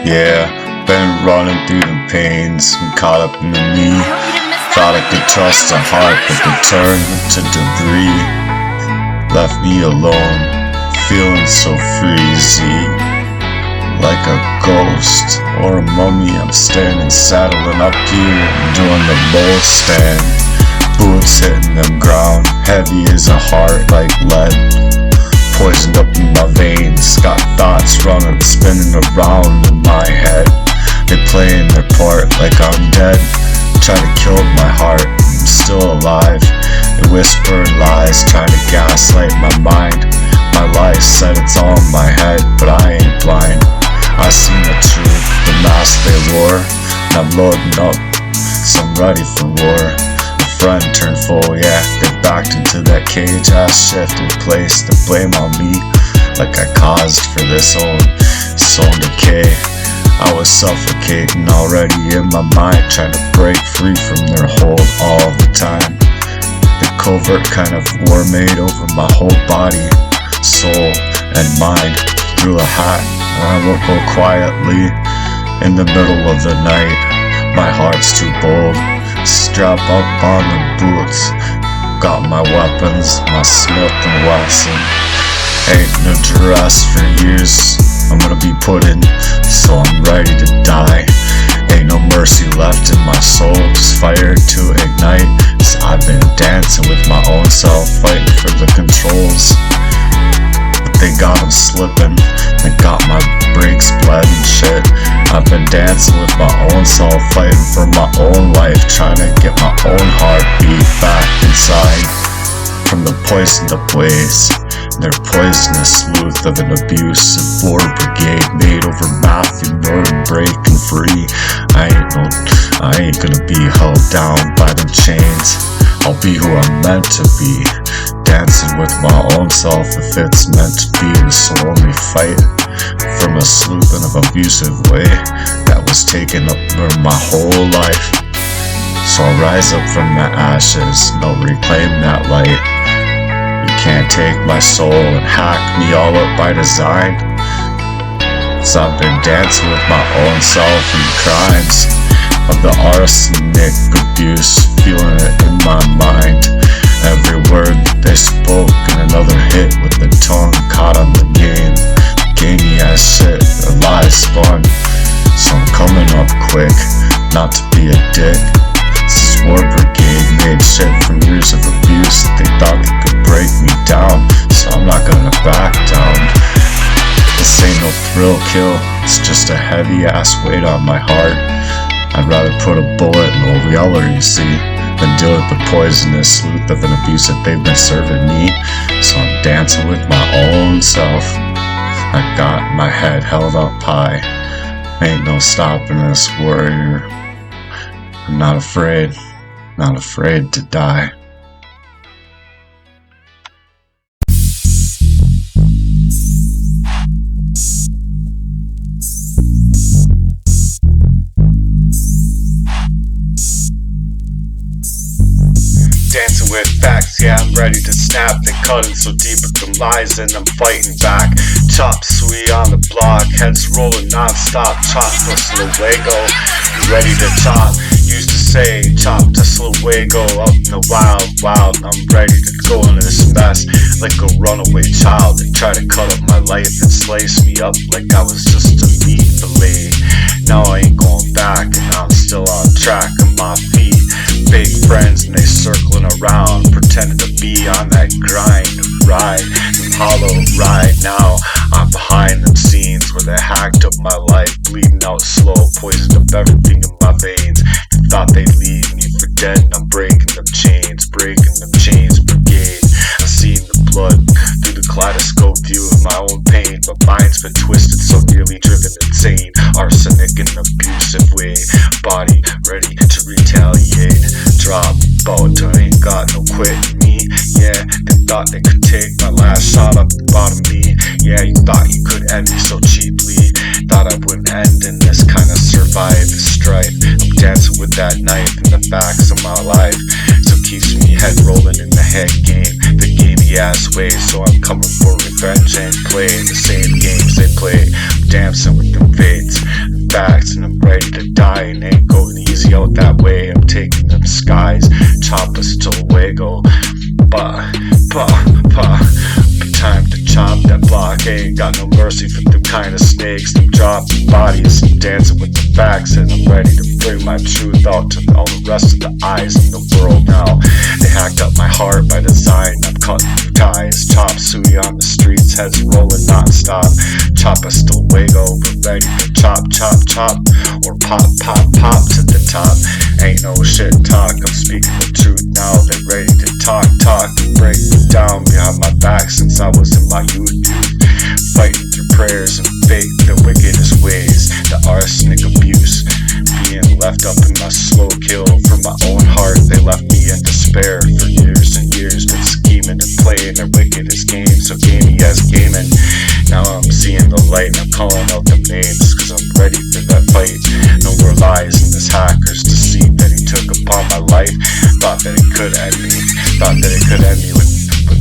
Yeah, been running through the pains and caught up in the knee. Thought I could trust a heart, but it turned to debris. Left me alone, feeling so freezy. Like a ghost or a mummy, I'm standing saddling up here, doing the bull stand. Boots hitting the ground, heavy as a heart like lead. Poisoned up in my veins, got thoughts running, spinning around in my head. They playing their part like I'm dead, try to kill my heart, I'm still alive. They whisper lies, trying to gaslight my mind. My life said it's all in my head, but I ain't blind. I seen the truth, the mask they wore, and I'm loading up, so I'm ready for war. A friend turned full, yeah, they backed into that cage. I shifted place to blame on me, like I caused for this own soul decay. I was suffocating already in my mind, trying to break free from their hold all the time. The covert kind of war made over my whole body, soul, and mind. Through a hat, and I won't go quietly in the middle of the night. My heart's too bold, strap up on the boots. Got my weapons, my Smurf and Wesson. Ain't no dress for years, I'm gonna be put in, so I'm ready to die. Ain't no mercy left in my soul, just fire to ignite. So I've been dancing with my own self, fighting for the controls. They got them slipping, they got my brakes bled and shit. I've been dancing with my own self, fighting for my own life, trying to get my own heartbeat back inside. From the poisoned up ways, their poisonous sleuth of an abusive border brigade made over Matthew Norton breaking free. I ain't gonna be held down by them chains. I'll be who I'm meant to be, dancing with my own self if it's meant to be. So only fight from a sleuthing of abusive way that was taken up for my whole life. So I'll rise up from the ashes and I'll reclaim that light. You can't take my soul and hack me all up by design. 'Cause I've been dancing with my own self and crimes of the arsenic abuse, feeling it in my mind. Every word that they spoke and another hit with the tongue caught on the game. Gamey ass shit, their lies spun. So I'm coming up quick, not to be a dick. This war brigade made shit from years of abuse. They thought they could break me down, so I'm not gonna back down. This ain't no thrill kill, it's just a heavy ass weight on my heart. I'd rather put a bullet in Old Yeller, you see, than deal with the poisonous sleuth of an abuse that they've been serving me. So I'm dancing with my own self. I got my head held up high. Ain't no stopping this warrior. I'm not afraid to die. Dancing with facts, yeah, I'm ready to snap. They cutting so deep with them lies and I'm fighting back. Chop suey on the block, heads rolling non-stop. Chop to luego, you ready to chop? Used to say, chop to luego, up in the wild, I'm ready to go into this mess like a runaway child. They try to cut up my life and slice me up like I was just a meat fillet. Now I ain't going back and I'm still on track on my feet. Fake friends and they circling around, pretending to be on that grind ride, hollow ride. Now I'm behind them scenes where they hacked up my life, bleeding out slow, poisoned up everything in my veins. They thought they'd leave me for dead, and I'm breaking them chains brigade. I seen the blood through the kaleidoscope view of my own pain. My mind's been twisted, so nearly driven insane. Arsenic in an abusive way, body ready to retaliate. Drop out, I ain't got no quit in me. Yeah, they thought they could take my last shot up the bottom of me. Yeah, you thought you could end me so cheaply. Thought I wouldn't end in this kind of survive strife. I'm dancing with that knife in the backs of my life, so keeps me head rolling in the head game. The gamey ass way, so I'm coming for revenge and playing the same games they play. I'm dancing with them fades, facts, and I'm ready to die. And ain't going easy out that way. I'm taking them skies, chop us till Wago. Time to chop that block. Ain't got no mercy for them kind of snakes. Them dropping bodies, I'm dancing with the facts, and I'm ready to bring my truth out to all the rest of the eyes in the world now. They hacked up my heart by design. I'm cutting through ties, chop suey on the streets, heads rolling non-stop. Chop us till Wago, we're ready to chop, chop, chop, or pop, pop, pop to the top. Ain't no shit talk, I'm speaking the truth now. They ready to talk, and break me down behind my back since I was in my youth. Fighting through prayers and faith, the wickedest ways, the arsenic abuse, being left up in my slow kill from my own heart. They left me in despair for years and years, been scheming and playing their wickedest games, so gamey as gaming. Now I'm seeing the light and I'm calling out the names, cause I'm ready for that fight. No more lies and this hacker's deceit that he took upon my life. Thought that it could end me, thought that it could end me with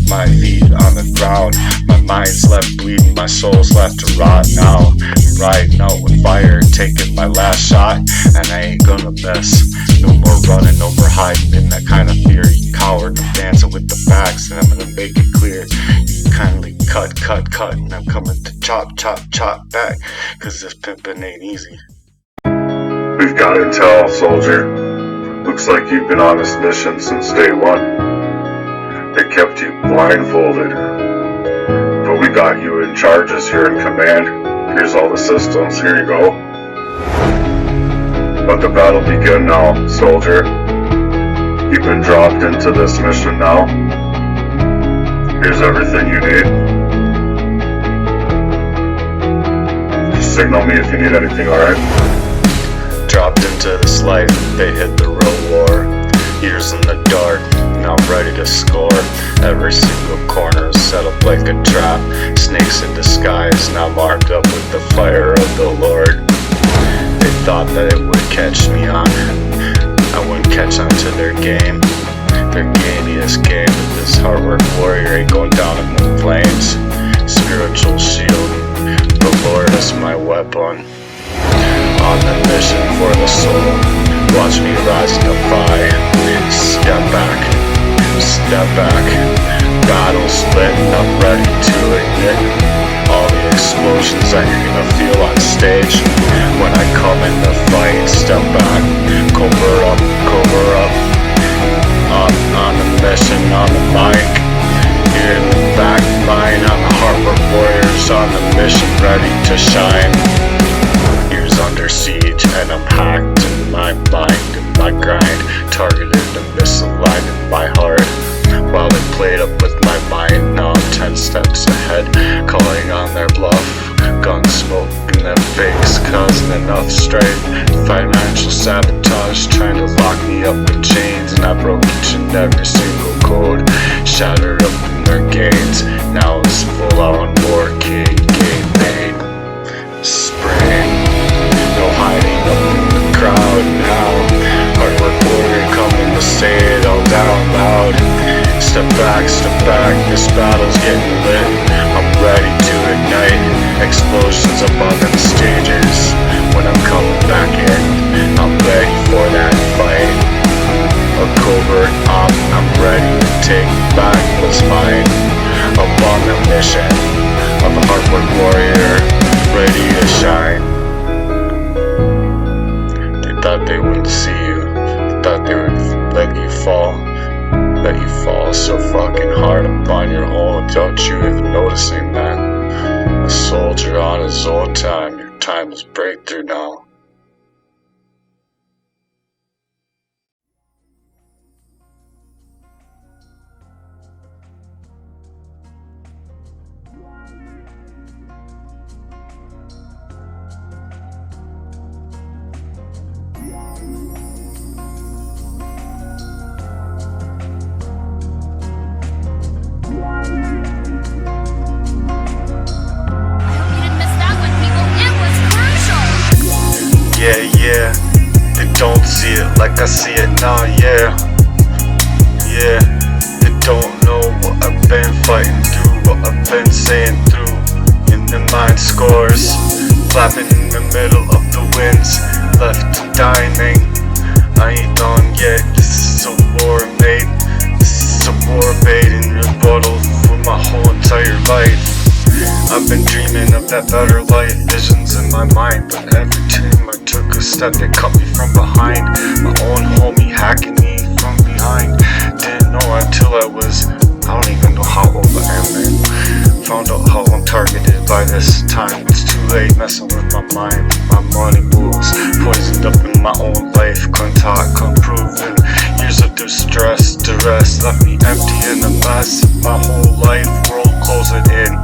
my feet on the ground. My mind's left bleeding, my soul's left to rot. Now I'm riding out with fire, taking my last shot, and I ain't gonna miss. No more running, no more hiding in that kind of fear. You coward, I'm dancing with the facts, and I'm gonna make it clear. You kindly cut, and I'm coming to chop, chop, chop back, cause this pimpin' ain't easy. We've got intel, soldier. Looks like you've been on this mission since day one. They kept you blindfolded, but we got you in charges here in command. Here's all the systems, here you go. Let the battle begin now, soldier. You've been dropped into this mission now. Here's everything you need. Just signal me if you need anything, alright? Dropped into this life, they hit the real war. Years in the dark, now I'm ready to score. Every single corner is set up like a trap. Snakes in disguise, now marked up with the fire of the Lord. They thought that it would catch me on. I wouldn't catch on to their game. Their gamiest game, but this hard work warrior ain't going down in the flames. Spiritual shield, the Lord is my weapon. On the mission for the soul, watch me rise to defy. Step back, battle split, I'm ready to ignite all the explosions that you're gonna feel on stage when I come in the fight. Step back, cover up, on the mission, on the mic, here in the back line, on the hardwork warriors, on the mission, ready to shine. Years under siege, and I'm hacked in my mind and my grind, targeted and misaligned in my heart. While they played up with my mind, now I'm 10 steps ahead, calling on their bluff. Gun smoke in their face, causing enough strife. Financial sabotage, trying to lock me up in chains, and I broke each and every single code. Shattered up in their gains, now it's full on war king, game made. Spring, no hiding up in the crowd now. Hardwork warrior coming to say it all down loud. Step back, this battle's getting lit. I'm ready to ignite explosions up on them stages. When I'm coming back in, I'm ready for that fight. A covert op, I'm ready to take back what's mine. Up on the mission of a hardwork warrior, ready to shine. They thought they wouldn't see you, they thought they would let you fall so fucking hard upon your own without you even noticing that. A soldier on his own time, your time is breakthrough now. Yeah, they don't see it like I see it now, yeah, they don't know what I've been fighting through, what I've been saying through, in the mind scores, flapping in the middle of the winds, left to die, man. I ain't done yet, this is a war, mate. This is a war bait in rebuttal for my whole entire life. I've been dreaming of that better life, visions in my mind, but every time I took a step they cut me from behind. My own homie hacking me from behind. Didn't know until I don't even know how old I am, man. Found out how I'm targeted by this time. It's too late messing with my mind. My money moves, poisoned up in my own life. Couldn't talk, couldn't prove it. Years of distress, duress left me empty in a mess. My whole life, world closing in.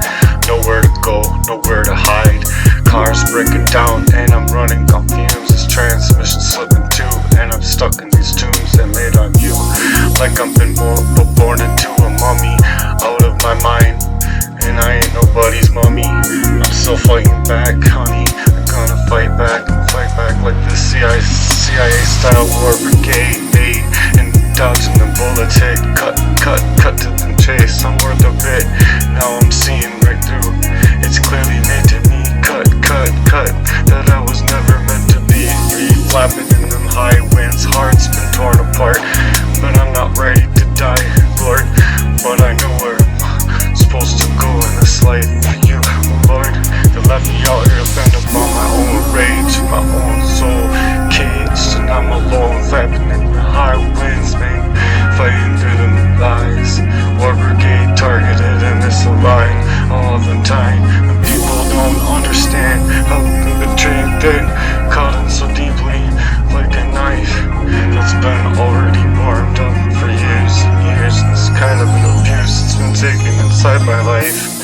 Nowhere to go, nowhere to hide. Cars breaking down and I'm running on fumes. This transmission slipping too, and I'm stuck in these tombs that made on you. Like I've been born into a mummy, out of my mind, and I ain't nobody's mummy. I'm still fighting back, honey. I'm gonna fight back like this CIA style war brigade made, and dodging the bullets hit, cut to the chase. I'm worth a bit, now I'm seeing right through. It's clearly made to me, cut, that I was never meant to be. Flapping in them high winds, heart's been torn apart, but I'm not ready to die, Lord. But I know where I'm supposed to go in this life for you, Lord. They left me out here to bend upon my own rage, my own soul caged, and I'm alone, flapping in the high winds, man, fighting through the lies. War brigade targeted and misaligned all the time. The people don't understand how we've been betrayed, then caught in so deeply like a knife that's been already warmed up for years and years. This kind of an abuse that's been taken inside my life.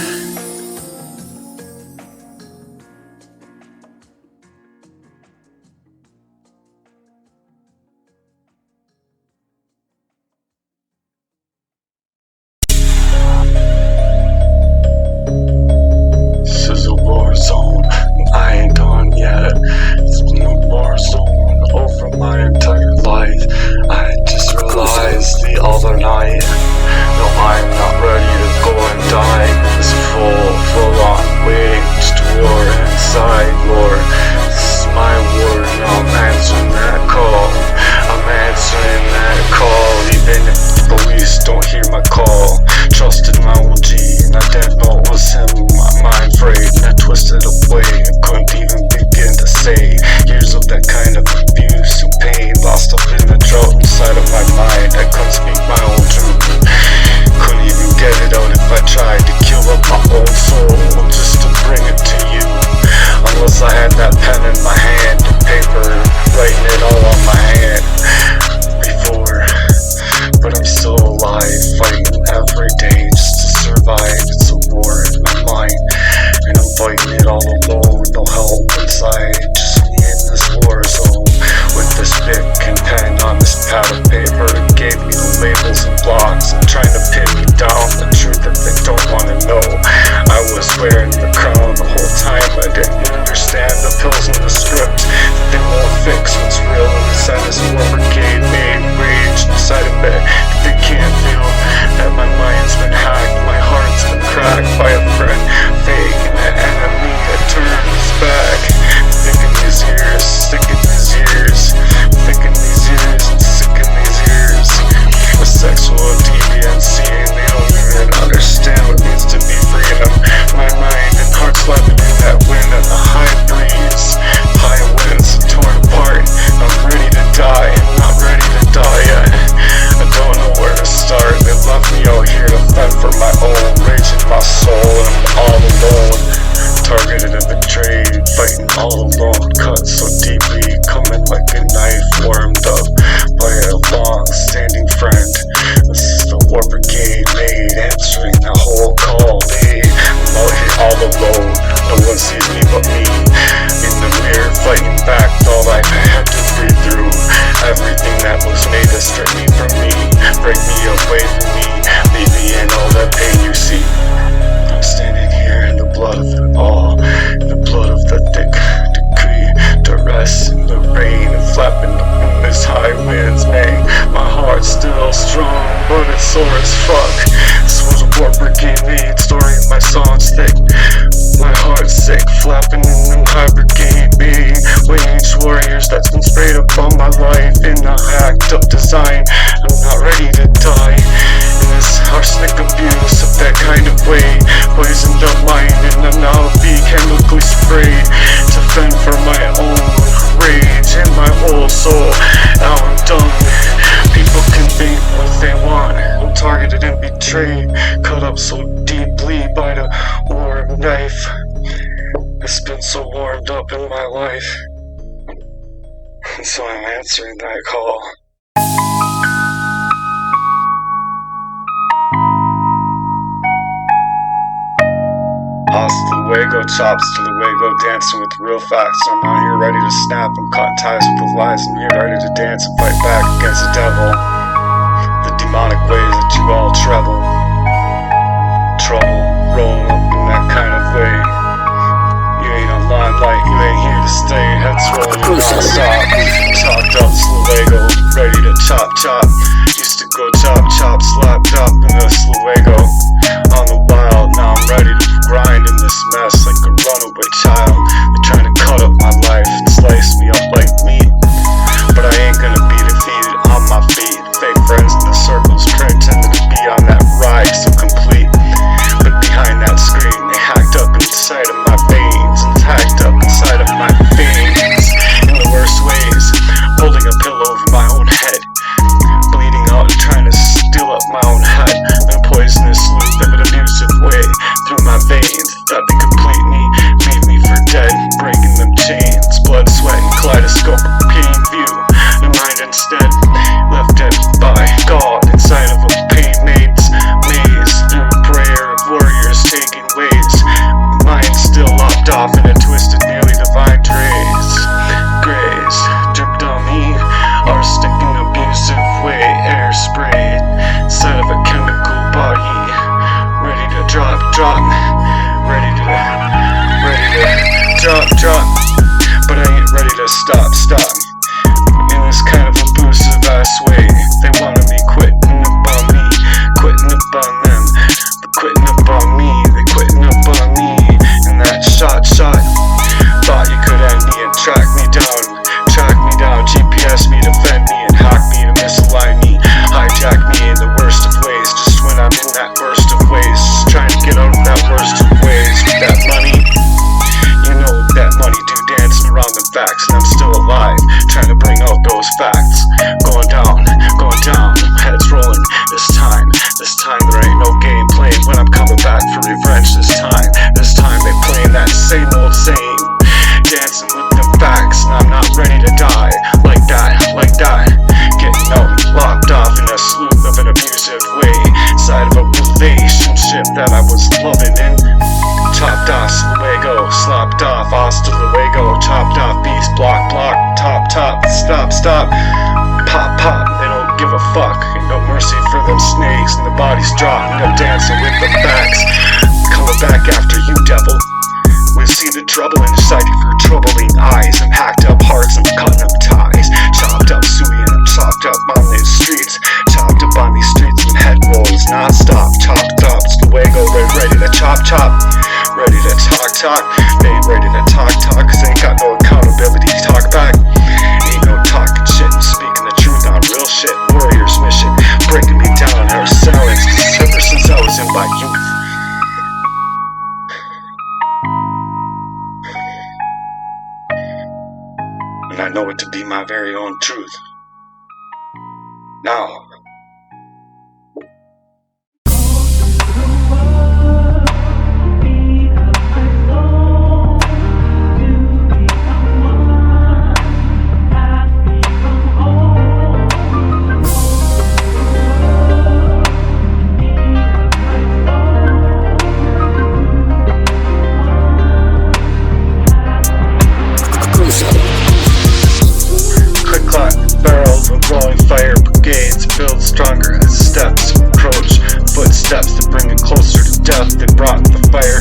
This was a war brigade made, story of my song's thick. My heart's sick. flapping in them hybrid gateway wage warriors that's been sprayed up on my life in a hacked up design. I'm not ready to die in this arsenic abuse of that kind of way. Poisoned up mind and I'm now be chemically sprayed to fend for my own rage in my whole soul. Now I'm done. People can think what they want. I'm targeted and betrayed, cut up so deeply by the warm knife. It's been so warmed up in my life, so I'm answering that call. Hasta luego, chops to luego, dancing with real facts. I'm not here ready to snap and cut ties with the lies. I'm here ready to dance and fight back against the devil, the demonic ways that you all travel. Trouble, rolling up in that kind of way. You ain't a limelight, you ain't here to stay. Heads rolling non-stop, chopped up luego, ready to chop chop. Used to go chop chop, slap chop in the luego. On the wild, now I'm ready to grind in this mess like a runaway child. They're trying to cut up my life and slice me up like meat, but I ain't gonna be defeated on my feet. Fake friends in the circles pretending to be on that ride so complete, but behind that screen they hacked up inside of my veins and hacked up inside of my veins in the worst ways, holding a pillow over my own head, bleeding out and trying to steal up my own head in a poisonous loop of an abusive way through my veins that they complete me, leave me for dead, breaking them chains, blood, sweat, and kaleidoscope of pain view. The mind instead left dead by God inside of a pain maze through prayer of warriors taking ways. Mind still locked off in a twisted, nearly divine grace dripped on me, arsenic in an abusive way, air sprayed inside of a chemical body, ready to drop, ready to drop, but I ain't ready to stop. In this kind of abusive ass way, they wanted me quitting up on me, quitting up on them, but quitting up on me, they quitting up on me. And that shot, thought you could end me and track me down, GPS me, defend me, and hack me to misalign me, hijack me in the worst of ways, just when I'm in that burst of ways, just trying to get out of that worst of ways with that money. You know that money do dancing around the facts, and I'm still alive, trying to bring out those facts. Going down, heads rolling. This time there ain't no game playing when I'm coming back for revenge. This time they playing that same old same, dancing with the facts, and I'm not ready to die like that. Getting out and locked off in a sloop of an abusive way, inside of a relationship that I was loving in. Chopped off luego, slopped off hasta luego, chopped off beast, block, top, stop, pop, they don't give a fuck, ain't no mercy for them snakes, and the bodies dropping up dancing with the facts, coming back after you, devil. We see the trouble inside of your troubling eyes, and hacked up hearts and cutting up ties, chopped up suey and I'm chopped up on these streets, and head rolls non-stop, chopped up luego, they're ready to chop, ready to talk, they ain't ready to talk, cause they ain't got no accountability to talk back. Ain't no talking shit and speaking the truth on real shit. Warriors mission, breaking me down in our silence ever since I was in my youth. And I know it to be my very own truth. Now, rolling fire brigades build stronger as steps approach, footsteps that bring it closer to death. They brought the fire,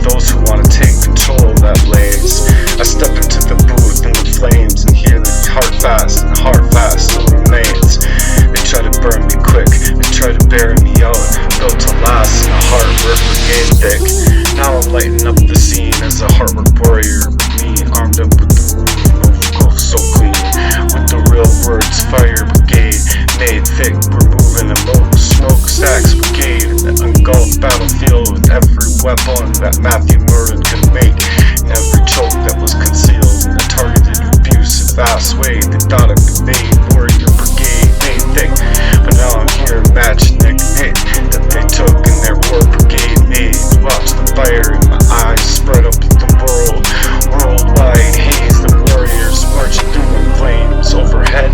those who want to take control of that blaze. I step into the booth and the flames and hear the heart fast, and the heart fast still remains. They try to burn me quick, they try to bury me out, built to last in a hard work brigade thick. Now I'm lighting up the scene as a hard work warrior. kill with every weapon that Matthew Merdan could make, and every choke that was concealed in a targeted, abusive, fast way. They thought it could made warrior brigade made thick, but now I'm here matching the hit that they took in their war brigade made. Watch the fire in my eyes spread up the worldwide haze. The warriors marching through the flames overhead,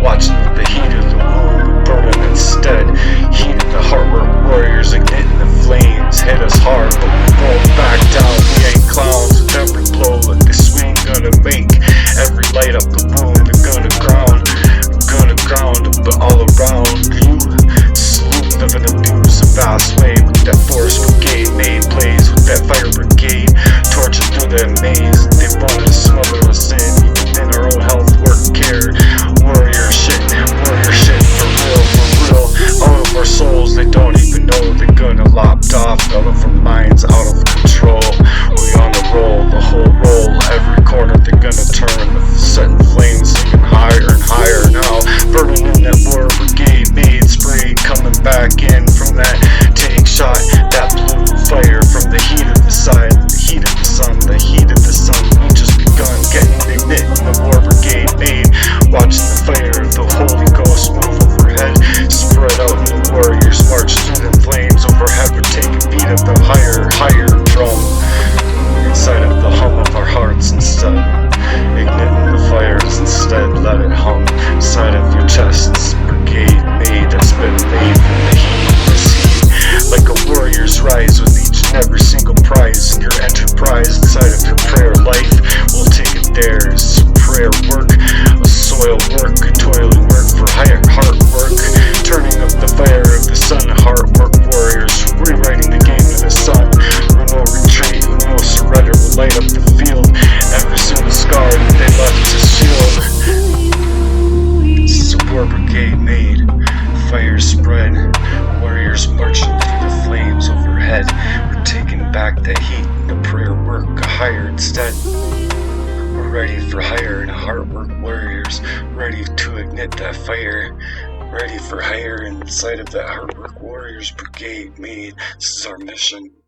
watching the heat of the wound burning instead. Heat of the heartwork warriors igniting the flames hit us hard, but we won't back down. We ain't clowns with every blow that they swing gonna make. Every light up the wound, they're gonna ground, but all around you. Salute of an abuse, a vast way with that force brigade made blaze with that fire brigade, torching through that maze. They wanted to smother us in, even in our own health, work, care. Warrior shit for real. Out of our souls, they don't even know they're gonna lopped off. Out of our minds, out of control. We on the roll, the whole roll. Every corner they're gonna turn, setting flames even higher and higher now. Burning in that war brigade made spray, coming back in from that take shot. That blue fire from the heat of the side, the heat of the sun, the heat of the sun. We just begun getting ignited in the war brigade made. Watching the fire of the Holy Ghost move overhead, spread out in the warriors march through the flames overhead. We're taking beat of the higher drum inside of the hum of our hearts instead. Igniting the fires instead, let it hum inside of your chests. Brigade made that's been made from the heat of this heat. Like a warrior's rise with each and every single prize in your enterprise inside of your prayer life. We'll take it there. It's prayer work, a soil work, a toiling work for higher heart work. Turning up the fire of the sun, heart work warriors, rewriting the game of the sun. No retreat, no surrender, will light up the field. Every single scar that they left to shield. It's a war brigade made, fire spread, warriors marching through the flames overhead. We're taking back the heat and the prayer work, a higher instead. We're ready for higher and heart work warriors, ready to ignite that fire. Ready for higher inside of that heart work warriors brigade made. This is our mission.